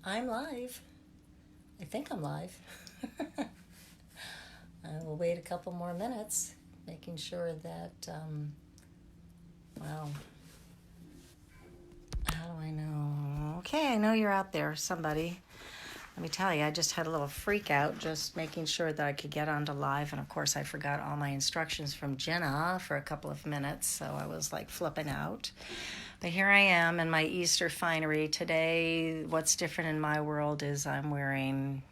I'm live. I think I'm live. I will wait a couple more minutes, making sure that, wow. How do I know? Okay, I know you're out there, somebody. Let me tell you, I just had a little freak out just making sure that I could get onto live. And of course, I forgot all my instructions from Jenna for a couple of minutes, so I was like flipping out. But here I am in my Easter finery. Today, what's different in my world is I'm wearing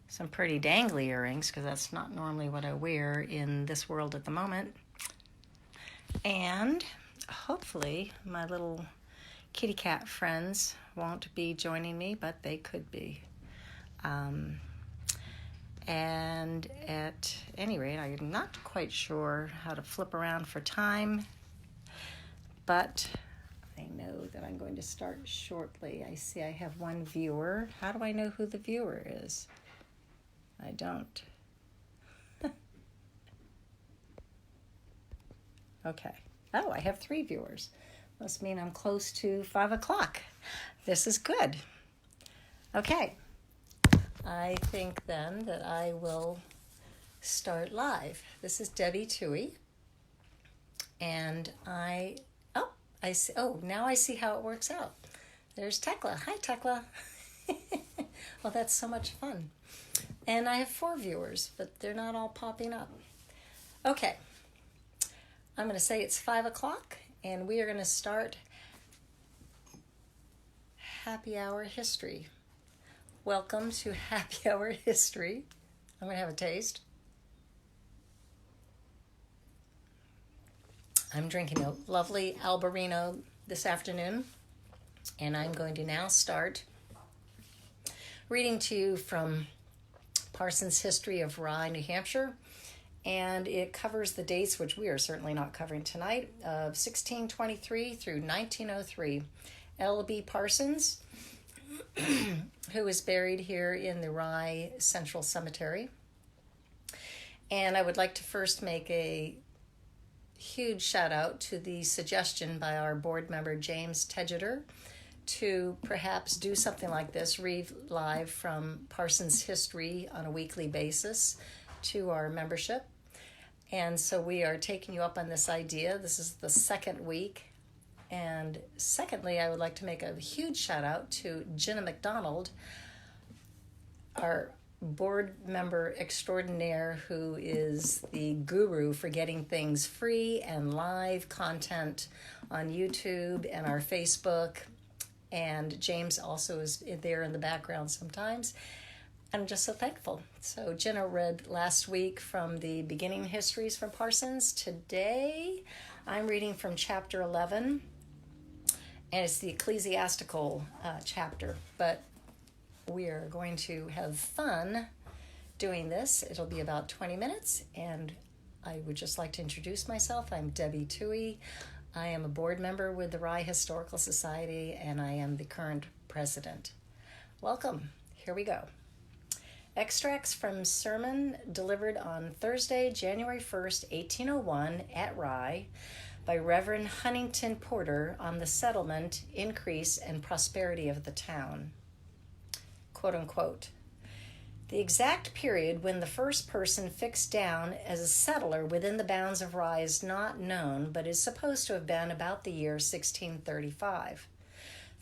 some pretty dangly earrings because that's not normally what I wear in this world at the moment. And hopefully my little kitty cat friends won't be joining me, but they could be. And at any rate, I'm not quite sure how to flip around for time, but I know that I'm going to start shortly. I see I have one viewer. How do I know who the viewer is? I don't. Okay. Oh, I have 3 viewers. Must mean I'm close to 5 o'clock. This is good. Okay. I think then that I will start live. This is Debbi Toohey. And I see. Oh, now I see how it works out. There's Tekla. Hi, Tekla. Well, that's so much fun. And I have 4 viewers, but they're not all popping up. Okay. I'm going to say it's 5 o'clock, and we are going to start Happy Hour History. Welcome to Happy Hour History. I'm going to have a taste. I'm drinking a lovely Albarino this afternoon, and I'm going to now start reading to you from Parsons' History of Rye, New Hampshire, and it covers the dates, which we are certainly not covering tonight, of 1623 through 1903. L.B. Parsons, who is buried here in the Rye Central Cemetery. And I would like to first make a huge shout out to the suggestion by our board member James Tegeter to perhaps do something like this, read live from Parsons' history on a weekly basis to our membership. And so we are taking you up on this idea. This is the 2nd week. And secondly, I would like to make a huge shout out to Jenna McDonald, our board member extraordinaire, who is the guru for getting things free and live content on YouTube and our Facebook. And James also is there in the background sometimes. I'm just so thankful. So Jenna read last week from the beginning histories from Parsons. Today, I'm reading from chapter 11, and it's the Ecclesiastical chapter. But we are going to have fun doing this. It'll be about 20 minutes, and I would just like to introduce myself. I'm Debbi Toohey. I am a board member with the Rye Historical Society, and I am the current president. Welcome. Here we go. Extracts from sermon delivered on Thursday, January 1st, 1801 at Rye by Reverend Huntington Porter on the settlement, increase, and prosperity of the town. Quote unquote. The exact period when the first person fixed down as a settler within the bounds of Rye is not known, but is supposed to have been about the year 1635.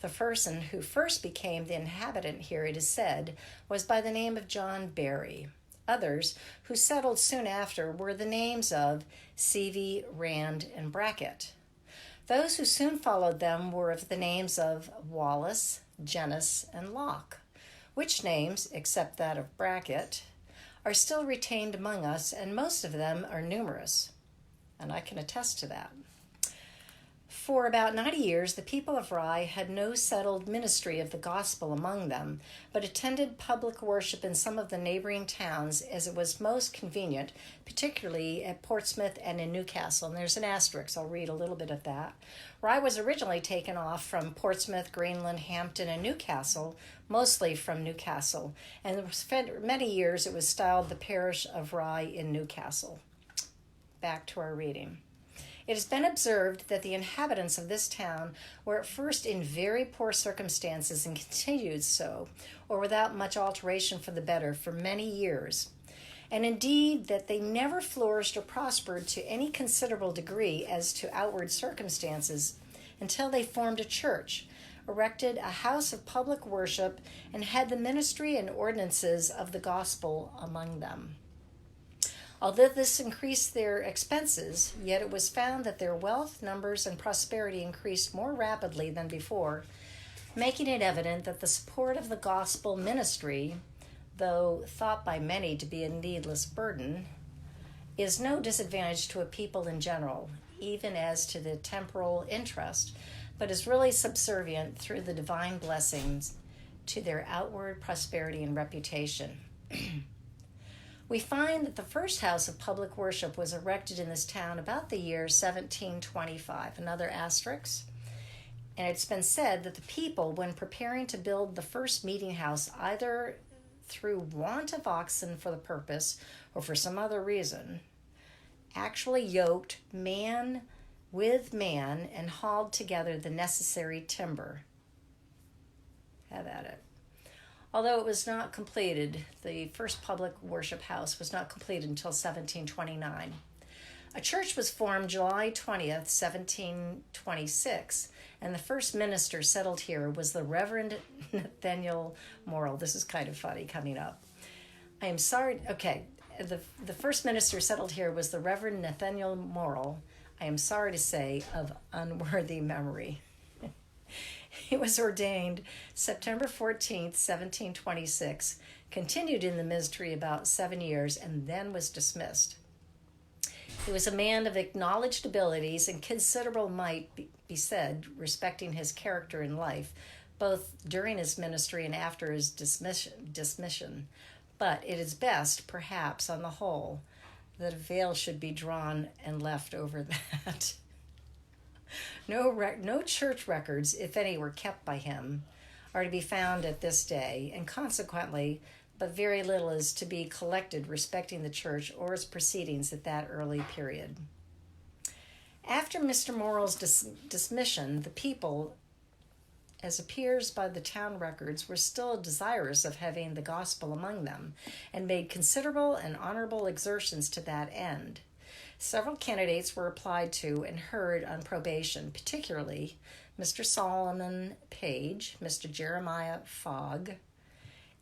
The person who first became the inhabitant here, it is said, was by the name of John Barry. Others, who settled soon after, were the names of Seavey, Rand, and Brackett. Those who soon followed them were of the names of Wallace, Genus, and Locke, which names, except that of Brackett, are still retained among us, and most of them are numerous. And I can attest to that. For about 90 years, the people of Rye had no settled ministry of the gospel among them, but attended public worship in some of the neighboring towns as it was most convenient, particularly at Portsmouth and in Newcastle. And there's an asterisk. I'll read a little bit of that. Rye was originally taken off from Portsmouth, Greenland, Hampton, and Newcastle, mostly from Newcastle. And for many years, it was styled the parish of Rye in Newcastle. Back to our reading. It has been observed that the inhabitants of this town were at first in very poor circumstances and continued so, or without much alteration for the better, for many years. And indeed that they never flourished or prospered to any considerable degree as to outward circumstances until they formed a church, erected a house of public worship, and had the ministry and ordinances of the gospel among them. Although this increased their expenses, yet it was found that their wealth, numbers, and prosperity increased more rapidly than before, making it evident that the support of the gospel ministry, though thought by many to be a needless burden, is no disadvantage to a people in general, even as to the temporal interest, but is really subservient through the divine blessings to their outward prosperity and reputation. We find that the first house of public worship was erected in this town about the year 1725, another asterisk. And it's been said that the people, when preparing to build the first meeting house, either through want of oxen for the purpose or for some other reason, actually yoked man with man and hauled together the necessary timber. Have at it. Although it was not completed, the first public worship house was not completed until 1729. A church was formed July 20th, 1726, and the first minister settled here was the Reverend Nathaniel Morrill. This is kind of funny coming up. I am sorry, okay, the first minister settled here was the Reverend Nathaniel Morrill, I am sorry to say, of unworthy memory. He was ordained September 14th, 1726, continued in the ministry about 7 years, and then was dismissed. He was a man of acknowledged abilities, and considerable might be said respecting his character in life, both during his ministry and after his dismission. But it is best, perhaps, on the whole, that a veil should be drawn and left over that. No church records, if any, were kept by him, are to be found at this day, and consequently, but very little is to be collected respecting the church or its proceedings at that early period. After Mr. Morrill's dismission, the people, as appears by the town records, were still desirous of having the gospel among them, and made considerable and honorable exertions to that end. Several candidates were applied to and heard on probation, particularly Mr. Solomon Page, Mr. Jeremiah Fogg,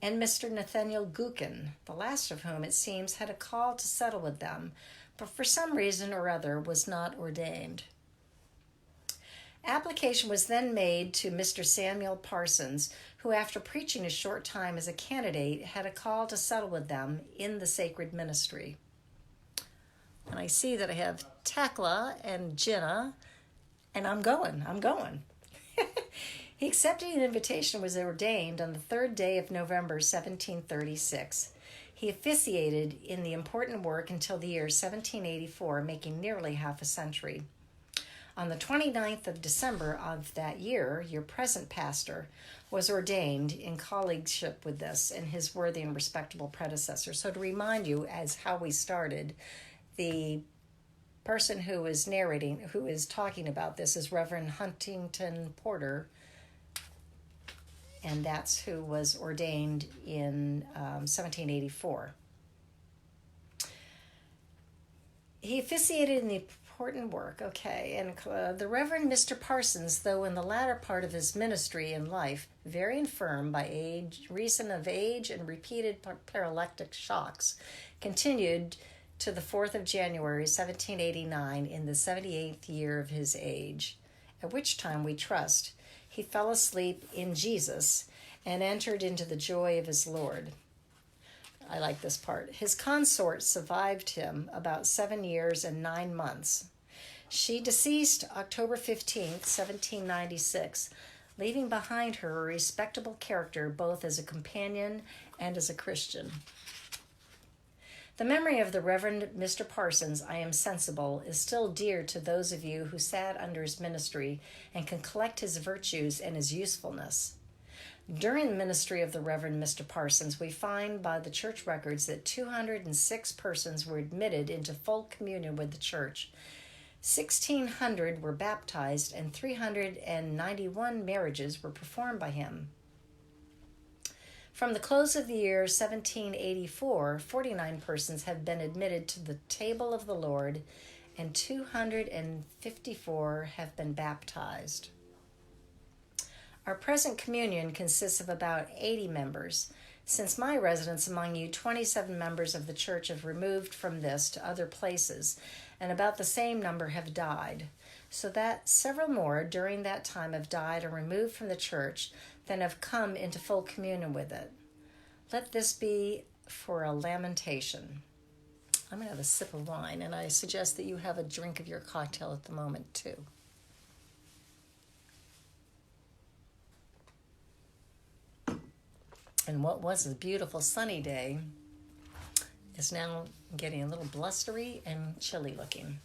and Mr. Nathaniel Gookin, the last of whom, it seems, had a call to settle with them, but for some reason or other was not ordained. Application was then made to Mr. Samuel Parsons, who, after preaching a short time as a candidate, had a call to settle with them in the sacred ministry. And I see that I have Tekla and Jenna, and I'm going. He accepted an invitation and was ordained on the 3rd day of November, 1736. He officiated in the important work until the year 1784, making nearly half a century. On the 29th of December of that year, your present pastor was ordained in colleagueship with this and his worthy and respectable predecessor. So to remind you as how we started, the person who is narrating, who is talking about this, is Reverend Huntington Porter, and that's who was ordained in 1784. He officiated in the important work, okay, and the Reverend Mr. Parsons, though in the latter part of his ministry and life, very infirm by reason of age and repeated paralytic shocks, continued to the 4th of January, 1789, in the 78th year of his age, at which time, we trust, he fell asleep in Jesus and entered into the joy of his Lord. I like this part. His consort survived him about 7 years and 9 months. She deceased October 15th, 1796, leaving behind her a respectable character both as a companion and as a Christian. The memory of the Reverend Mr. Parsons, I am sensible, is still dear to those of you who sat under his ministry and can collect his virtues and his usefulness. During the ministry of the Reverend Mr. Parsons, we find by the church records that 206 persons were admitted into full communion with the church. 1,600 were baptized, and 391 marriages were performed by him. From the close of the year 1784, 49 persons have been admitted to the table of the Lord, and 254 have been baptized. Our present communion consists of about 80 members. Since my residence among you, 27 members of the church have removed from this to other places, and about the same number have died, so that several more during that time have died or removed from the church than have come into full communion with it. Let this be for a lamentation. I'm going to have a sip of wine, and I suggest that you have a drink of your cocktail at the moment, too. And what was a beautiful sunny day is now getting a little blustery and chilly looking.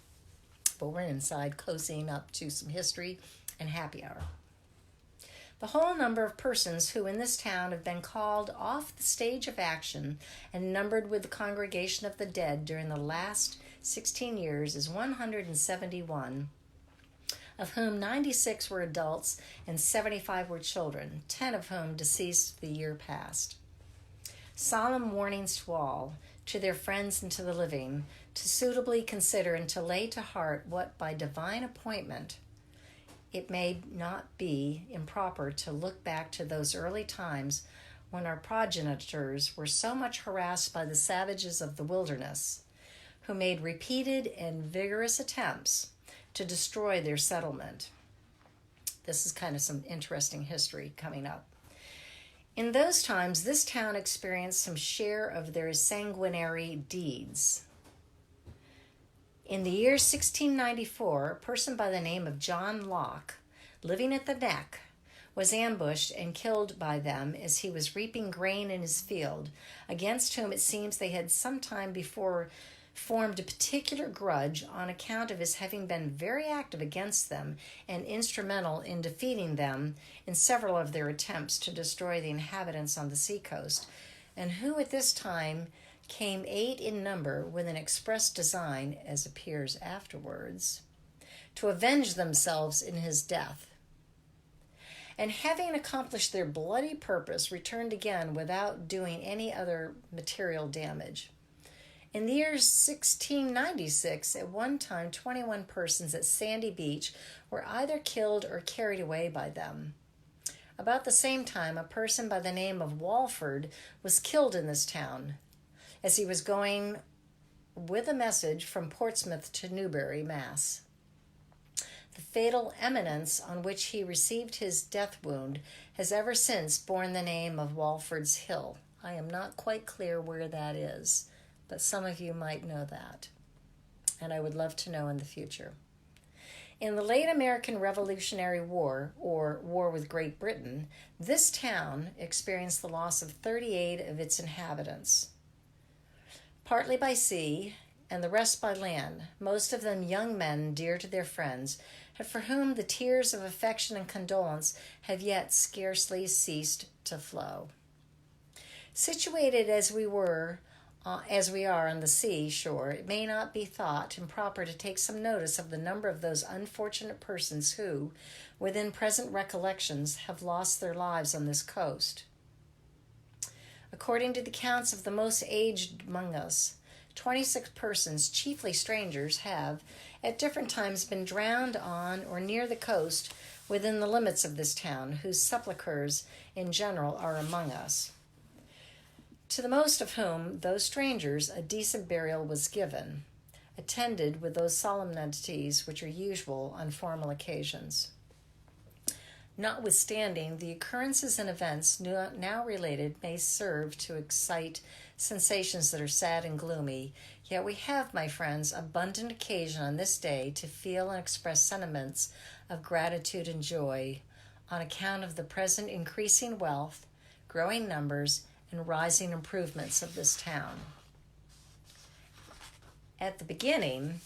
But we're inside cozying up to some history and happy hour. The whole number of persons who in this town have been called off the stage of action and numbered with the congregation of the dead during the last 16 years is 171, of whom 96 were adults and 75 were children, 10 of whom deceased the year past. Solemn warnings to all, to their friends and to the living, to suitably consider and to lay to heart what by divine appointment it may not be improper to look back to those early times when our progenitors were so much harassed by the savages of the wilderness, who made repeated and vigorous attempts to destroy their settlement. This is kind of some interesting history coming up. In those times, this town experienced some share of their sanguinary deeds. In the year 1694, a person by the name of John Locke, living at the Neck, was ambushed and killed by them as he was reaping grain in his field, against whom it seems they had some time before formed a particular grudge on account of his having been very active against them and instrumental in defeating them in several of their attempts to destroy the inhabitants on the seacoast, and who at this time came 8 in number with an express design, as appears afterwards, to avenge themselves in his death. And having accomplished their bloody purpose, returned again without doing any other material damage. In the year 1696, at one time 21 persons at Sandy Beach were either killed or carried away by them. About the same time, a person by the name of Walford was killed in this town, as he was going with a message from Portsmouth to Newbury, Mass. The fatal eminence on which he received his death wound has ever since borne the name of Walford's Hill. I am not quite clear where that is, but some of you might know that, and I would love to know in the future. In the late American Revolutionary War, or War with Great Britain, this town experienced the loss of 38 of its inhabitants, partly by sea and the rest by land, most of them young men dear to their friends, and for whom the tears of affection and condolence have yet scarcely ceased to flow. Situated as we are on the sea shore, it may not be thought improper to take some notice of the number of those unfortunate persons who, within present recollections, have lost their lives on this coast. According to the accounts of the most aged among us, 26 persons, chiefly strangers, have at different times been drowned on or near the coast within the limits of this town, whose sepulchres in general are among us. To the most of whom, those strangers, a decent burial was given, attended with those solemnities which are usual on formal occasions. Notwithstanding, the occurrences and events now related may serve to excite sensations that are sad and gloomy, yet we have, my friends, abundant occasion on this day to feel and express sentiments of gratitude and joy on account of the present increasing wealth, growing numbers, and rising improvements of this town. At the beginning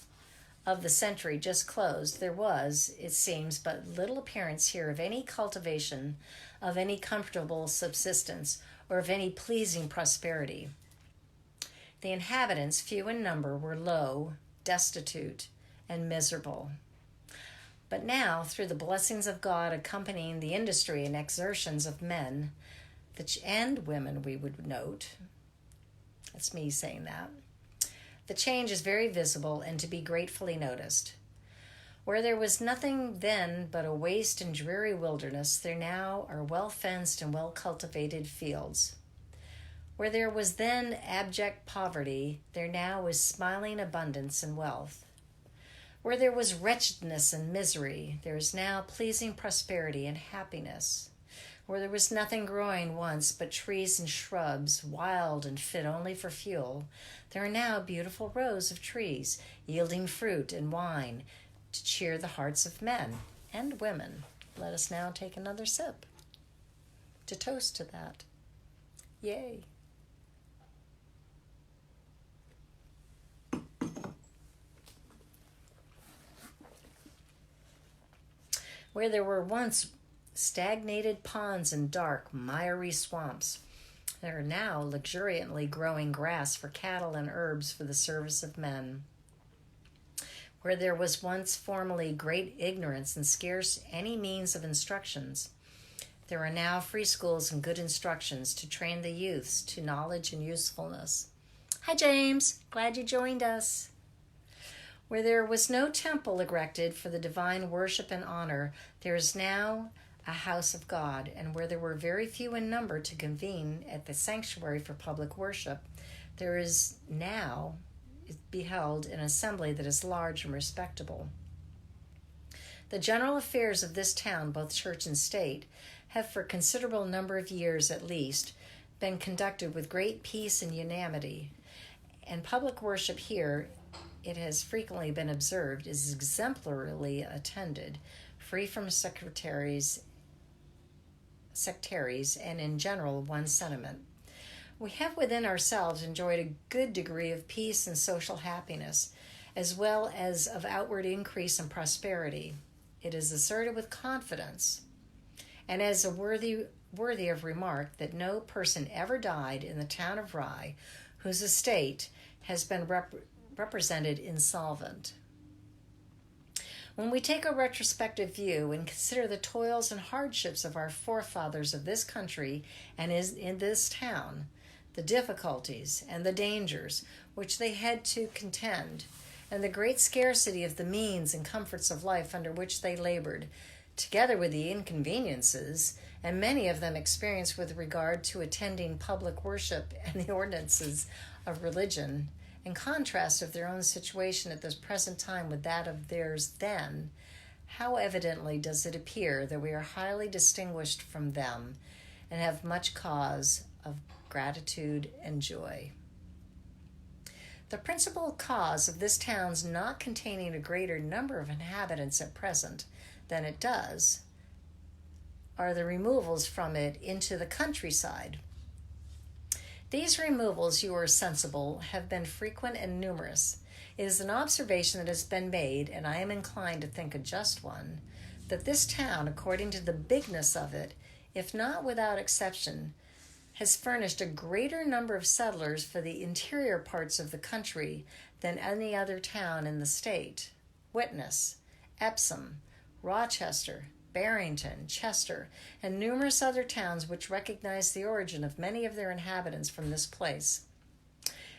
of the century just closed, there was, it seems, but little appearance here of any cultivation, of any comfortable subsistence, or of any pleasing prosperity. The inhabitants, few in number, were low, destitute, and miserable. But now, through the blessings of God accompanying the industry and exertions of men, and women, we would note, that's me saying that, the change is very visible and to be gratefully noticed. Where there was nothing then but a waste and dreary wilderness, there now are well-fenced and well-cultivated fields. Where there was then abject poverty, there now is smiling abundance and wealth. Where there was wretchedness and misery, there is now pleasing prosperity and happiness. Where there was nothing growing once but trees and shrubs, wild and fit only for fuel, there are now beautiful rows of trees, yielding fruit and wine to cheer the hearts of men and women. Let us now take another sip to toast to that. Yay. Where there were once stagnated ponds and dark, miry swamps, there are now luxuriantly growing grass for cattle and herbs for the service of men. Where there was once formerly great ignorance and scarce any means of instructions, there are now free schools and good instructions to train the youths to knowledge and usefulness. Hi, James. Glad you joined us. Where there was no temple erected for the divine worship and honor, there is now a house of God, and where there were very few in number to convene at the sanctuary for public worship, there is now be held an assembly that is large and respectable. The general affairs of this town, both church and state, have for a considerable number of years at least been conducted with great peace and unanimity, and public worship here, it has frequently been observed, is exemplarily attended, free from sectaries, and in general one sentiment. We have within ourselves enjoyed a good degree of peace and social happiness, as well as of outward increase and prosperity. It is asserted with confidence, and as a worthy of remark, that no person ever died in the town of Rye whose estate has been represented insolvent. When we take a retrospective view and consider the toils and hardships of our forefathers of this country and in this town, the difficulties and the dangers which they had to contend, and the great scarcity of the means and comforts of life under which they labored, together with the inconveniences, and many of them experienced with regard to attending public worship and the ordinances of religion, in contrast of their own situation at this present time with that of theirs then, how evidently does it appear that we are highly distinguished from them and have much cause of gratitude and joy. The principal cause of this town's not containing a greater number of inhabitants at present than it does are the removals from it into the countryside. These removals, you are sensible, have been frequent and numerous. It is an observation that has been made, and I am inclined to think a just one, that this town, according to the bigness of it, if not without exception, has furnished a greater number of settlers for the interior parts of the country than any other town in the state. Witness, Epsom, Rochester, Barrington, Chester, and numerous other towns which recognize the origin of many of their inhabitants from this place.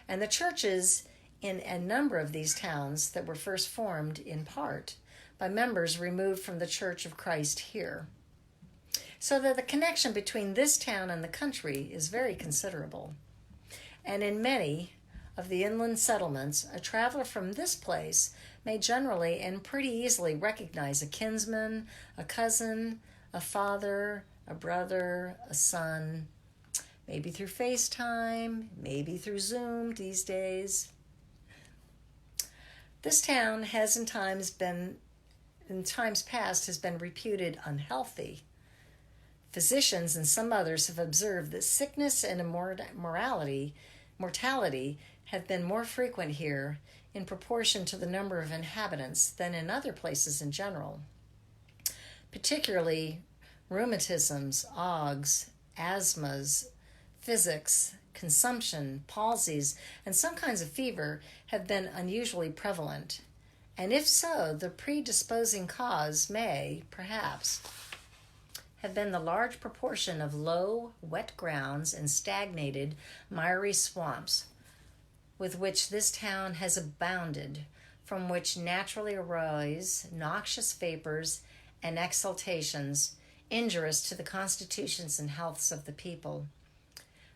And the churches in a number of these towns that were first formed, in part, by members removed from the Church of Christ here. So that the connection between this town and the country is very considerable. And in many of the inland settlements, a traveler from this place may generally and pretty easily recognize a kinsman, a cousin, a father, a brother, a son, maybe through FaceTime, maybe through Zoom these days. This town has in times past has been reputed unhealthy. Physicians and some others have observed that sickness and mortality have been more frequent here in proportion to the number of inhabitants than in other places in general. Particularly rheumatisms, agues, asthmas, physics, consumption, palsies, and some kinds of fever have been unusually prevalent, And if so, the predisposing cause may, perhaps, have been the large proportion of low, wet grounds and stagnated, miry swamps with which this town has abounded, from which naturally arise noxious vapors and exhalations injurious to the constitutions and healths of the people.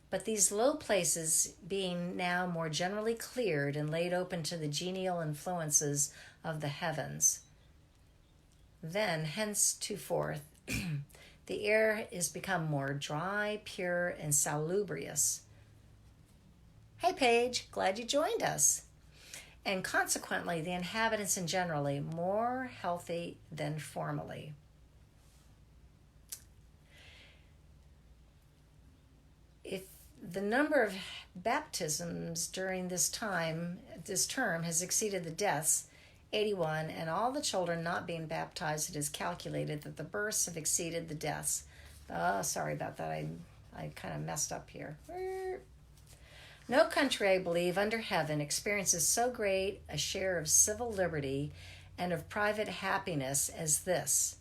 But these low places being now more generally cleared and laid open to the genial influences of the heavens, then henceforth the air is become more dry, pure, and salubrious. Hey, Paige, glad you joined us. And consequently, the inhabitants in generally more healthy than formerly. If the number of baptisms during this term has exceeded the deaths, 81, and all the children not being baptized, it is calculated that the births have exceeded the deaths. Oh, sorry about that. I kind of messed up here. No country, I believe, under heaven experiences so great a share of civil liberty and of private happiness as this.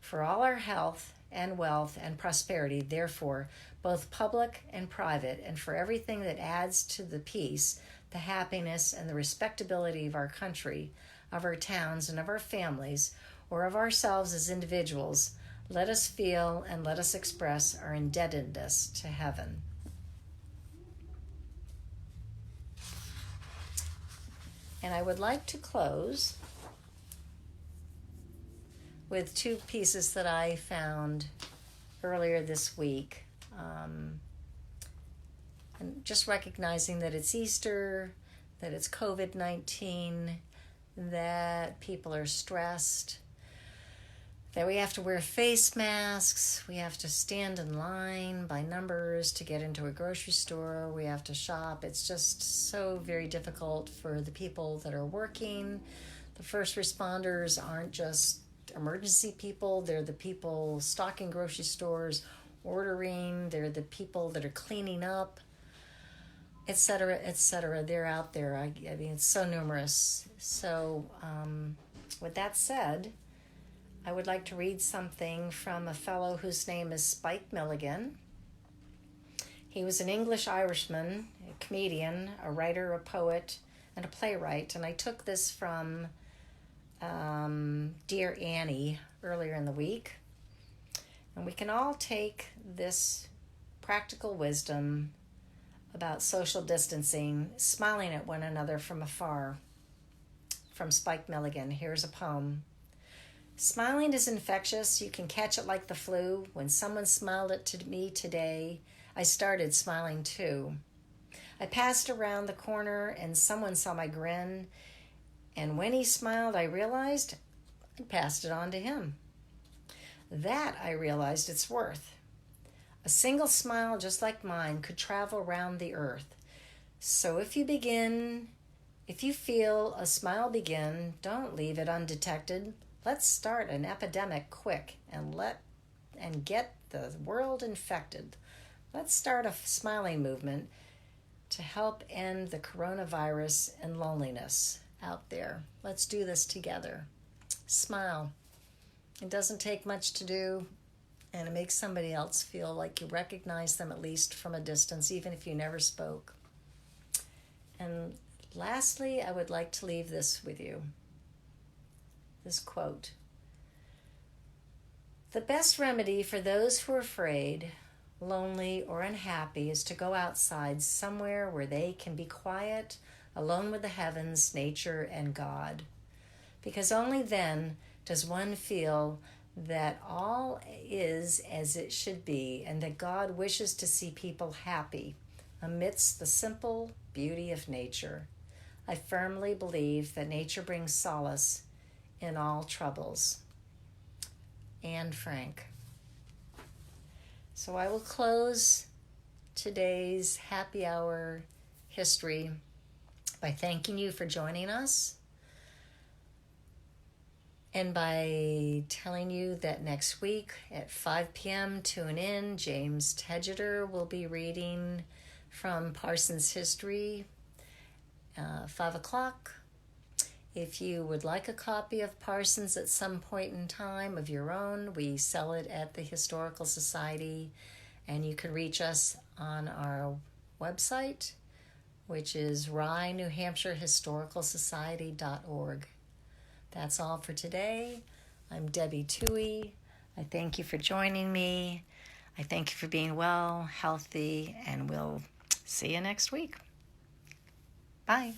For all our health and wealth and prosperity, therefore, both public and private, and for everything that adds to the peace, the happiness, and the respectability of our country, of our towns, and of our families, or of ourselves as individuals, let us feel and let us express our indebtedness to heaven. And I would like to close with two pieces that I found earlier this week. And just recognizing that it's Easter, that it's COVID-19, that people are stressed, that we have to wear face masks, we have to stand in line by numbers to get into a grocery store, we have to shop. It's just so very difficult for the people that are working. The first responders aren't just emergency people, they're the people stocking grocery stores, ordering, they're the people that are cleaning up, etc., etc. They're out there. I mean, it's so numerous. So with that said, I would like to read something from a fellow whose name is Spike Milligan. He was an English-Irishman, a comedian, a writer, a poet, and a playwright. And I took this from Dear Annie earlier in the week. And we can all take this practical wisdom about social distancing, smiling at one another from afar. From Spike Milligan, here's a poem. Smiling is infectious. You can catch it like the flu. When someone smiled at me today, I started smiling too. I passed around the corner and someone saw my grin. And when he smiled, I realized I passed it on to him. That I realized it's worth. A single smile just like mine could travel around the earth. So if you feel a smile begin, don't leave it undetected. Let's start an epidemic quick and get the world infected. Let's start a smiling movement to help end the coronavirus and loneliness out there. Let's do this together. Smile. It doesn't take much to do, and it makes somebody else feel like you recognize them at least from a distance, even if you never spoke. And lastly, I would like to leave this with you. This quote. The best remedy for those who are afraid, lonely, or unhappy is to go outside somewhere where they can be quiet, alone with the heavens, nature, and God. Because only then does one feel that all is as it should be and that God wishes to see people happy amidst the simple beauty of nature. I firmly believe that nature brings solace in all troubles. Anne Frank. So I will close today's happy hour history by thanking you for joining us and by telling you that next week at 5 p.m. tune in. James Tegeter will be reading from Parsons History, 5 o'clock. If you would like a copy of Parsons at some point in time of your own, we sell it at the Historical Society, and you can reach us on our website, which is Rye New Hampshire Historical Society.org. That's all for today. I'm Debbi Toohey. I thank you for joining me. I thank you for being well, healthy, and we'll see you next week. Bye.